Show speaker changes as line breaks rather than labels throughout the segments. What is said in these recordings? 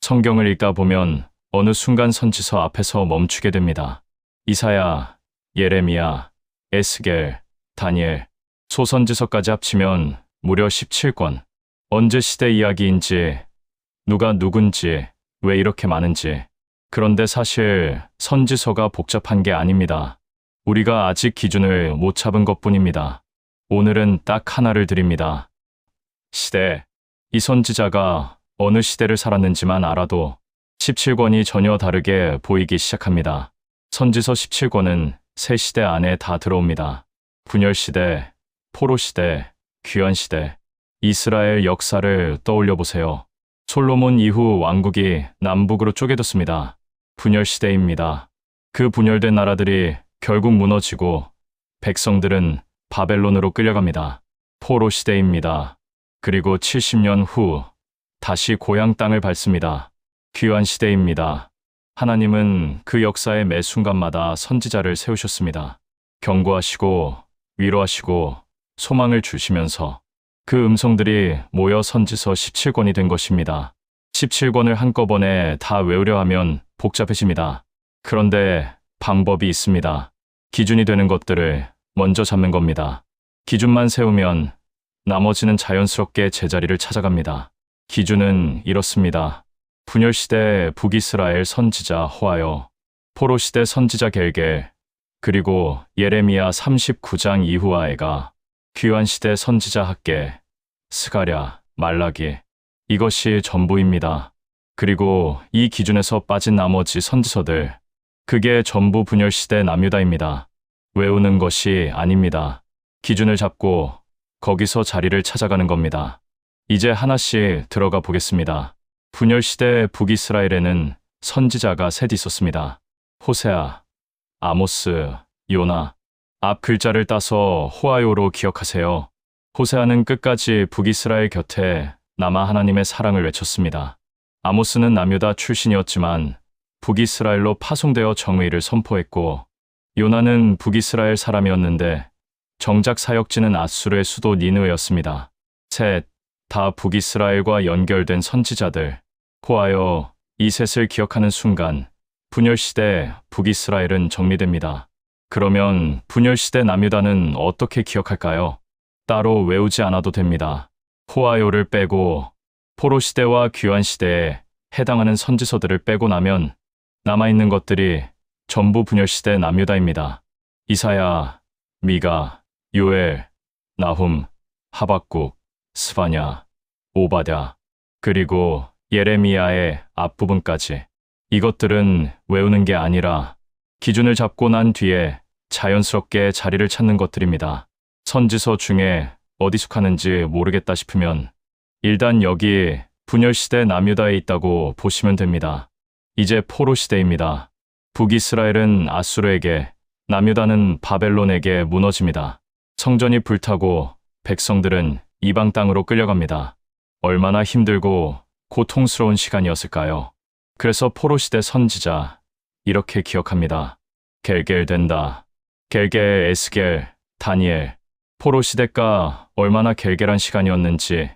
성경을 읽다 보면 어느 순간 선지서 앞에서 멈추게 됩니다. 이사야, 예레미야, 에스겔, 다니엘, 소선지서까지 합치면 무려 17권. 언제 시대 이야기인지, 누가 누군지, 왜 이렇게 많은지. 그런데 사실 선지서가 복잡한 게 아닙니다. 우리가 아직 기준을 못 잡은 것뿐입니다. 오늘은 딱 하나를 드립니다. 시대. 이 선지자가 어느 시대를 살았는지만 알아도 17권이 전혀 다르게 보이기 시작합니다. 선지서 17권은 세 시대 안에 다 들어옵니다. 분열시대, 포로시대, 귀환시대, 이스라엘 역사를 떠올려 보세요. 솔로몬 이후 왕국이 남북으로 쪼개졌습니다. 분열시대입니다. 그 분열된 나라들이 결국 무너지고 백성들은 바벨론으로 끌려갑니다. 포로시대입니다. 그리고 70년 후 다시 고향 땅을 밟습니다. 귀환시대입니다. 하나님은 그 역사의 매 순간마다 선지자를 세우셨습니다. 경고하시고 위로하시고 소망을 주시면서 그 음성들이 모여 선지서 17권이 된 것입니다. 17권을 한꺼번에 다 외우려 하면 복잡해집니다. 그런데 방법이 있습니다. 기준이 되는 것들을 먼저 잡는 겁니다. 기준만 세우면 나머지는 자연스럽게 제자리를 찾아갑니다. 기준은 이렇습니다. 분열시대 북이스라엘 선지자 호하여, 포로시대 선지자 겔겔, 그리고 예레미야 39장 이후와 에가, 귀환시대 선지자 학개, 스가랴, 말라기. 이것이 전부입니다. 그리고 이 기준에서 빠진 나머지 선지서들, 그게 전부 분열시대 남유다입니다. 외우는 것이 아닙니다. 기준을 잡고 거기서 자리를 찾아가는 겁니다. 이제 하나씩 들어가 보겠습니다. 분열시대 북이스라엘에는 선지자가 셋 있었습니다. 호세아, 아모스, 요나. 앞 글자를 따서 호아요로 기억하세요. 호세아는 끝까지 북이스라엘 곁에 남아 하나님의 사랑을 외쳤습니다. 아모스는 남유다 출신이었지만 북이스라엘로 파송되어 정의를 선포했고, 요나는 북이스라엘 사람이었는데 정작 사역지는 아수르의 수도 니느웨였습니다. 셋 다 북이스라엘과 연결된 선지자들. 호하여 이 셋을 기억하는 순간 분열시대 북이스라엘은 정리됩니다. 그러면 분열시대 남유다는 어떻게 기억할까요? 따로 외우지 않아도 됩니다. 호하요를 빼고 포로시대와 귀환시대에 해당하는 선지서들을 빼고 나면 남아있는 것들이 전부 분열시대 남유다입니다. 이사야, 미가, 요엘, 나훔, 하박국, 스바냐, 오바댜, 그리고 예레미야의 앞부분까지. 이것들은 외우는 게 아니라 기준을 잡고 난 뒤에 자연스럽게 자리를 찾는 것들입니다. 선지서 중에 어디 속하는지 모르겠다 싶으면 일단 여기 분열시대 남유다에 있다고 보시면 됩니다. 이제 포로시대입니다. 북이스라엘은 아수르에게, 남유다는 바벨론에게 무너집니다. 성전이 불타고 백성들은 이방 땅으로 끌려갑니다. 얼마나 힘들고 고통스러운 시간이었을까요? 그래서 포로시대 선지자 이렇게 기억합니다. 겔겔 된다. 겔겔, 에스겔, 다니엘. 포로시대가 얼마나 겔겔한 시간이었는지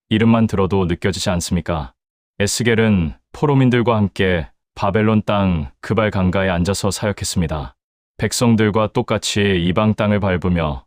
이름만 들어도 느껴지지 않습니까? 에스겔은 포로민들과 함께 바벨론 땅 그발 강가에 앉아서 사역했습니다. 백성들과 똑같이 이방 땅을 밟으며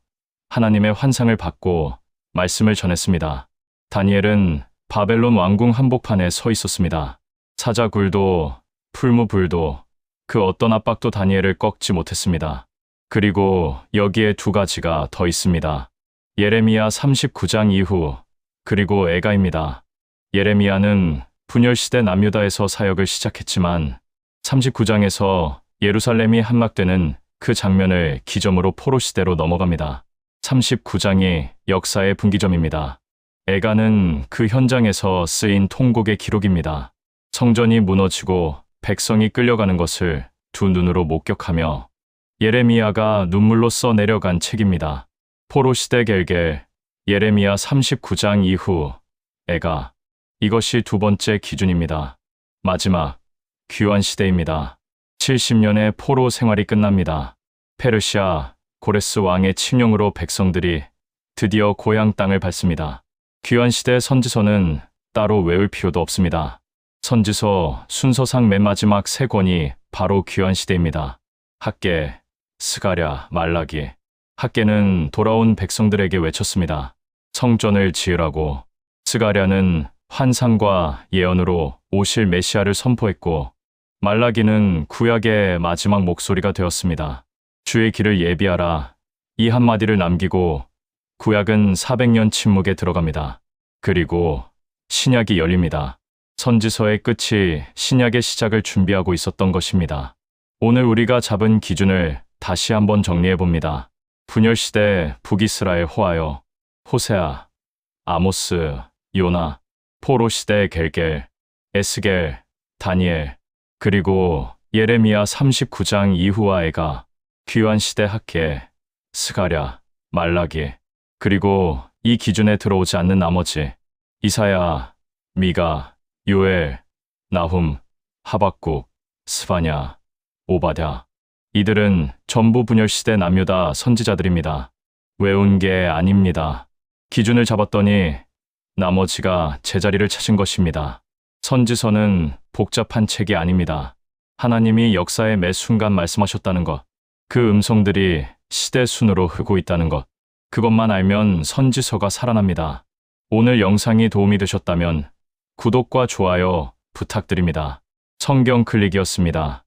하나님의 환상을 받고 말씀을 전했습니다. 다니엘은 바벨론 왕궁 한복판에 서 있었습니다. 사자굴도 풀무불도 그 어떤 압박도 다니엘을 꺾지 못했습니다. 그리고 여기에 두 가지가 더 있습니다. 예레미야 39장 이후, 그리고 에가입니다. 예레미야는 분열시대 남유다에서 사역을 시작했지만 39장에서 예루살렘이 함락되는 그 장면을 기점으로 포로시대로 넘어갑니다. 39장이 역사의 분기점입니다. 에가는 그 현장에서 쓰인 통곡의 기록입니다. 성전이 무너지고 백성이 끌려가는 것을 두 눈으로 목격하며 예레미야가 눈물로 써 내려간 책입니다. 포로시대 겔겔, 예레미야 39장 이후, 에가. 이것이 두 번째 기준입니다. 마지막, 귀환시대입니다. 70년의 포로 생활이 끝납니다. 페르시아, 고레스 왕의 칙령으로 백성들이 드디어 고향 땅을 밟습니다. 귀환시대 선지서는 따로 외울 필요도 없습니다. 선지서 순서상 맨 마지막 세 권이 바로 귀환시대입니다. 학계, 스가랴, 말라기. 학계는 돌아온 백성들에게 외쳤습니다. 성전을 지으라고. 스가랴는 환상과 예언으로 오실 메시아를 선포했고, 말라기는 구약의 마지막 목소리가 되었습니다. 주의 길을 예비하라. 이 한마디를 남기고 구약은 400년 침묵에 들어갑니다. 그리고 신약이 열립니다. 선지서의 끝이 신약의 시작을 준비하고 있었던 것입니다. 오늘 우리가 잡은 기준을 다시 한번 정리해 봅니다. 분열시대 북이스라엘 호하여, 호세아, 아모스, 요나, 포로시대 겔겔, 에스겔, 다니엘, 그리고 예레미야 39장 이후와 애가, 귀환시대 학계, 스가랴, 말라기, 그리고 이 기준에 들어오지 않는 나머지 이사야, 미가, 요엘, 나훔, 하박국, 스바냐, 오바댜. 이들은 전부 분열시대 남유다 선지자들입니다. 외운 게 아닙니다. 기준을 잡았더니 나머지가 제자리를 찾은 것입니다. 선지서는 복잡한 책이 아닙니다. 하나님이 역사의 매 순간 말씀하셨다는 것, 그 음성들이 시대 순으로 흐르고 있다는 것, 그것만 알면 선지서가 살아납니다. 오늘 영상이 도움이 되셨다면 구독과 좋아요 부탁드립니다. 성경 클릭이었습니다.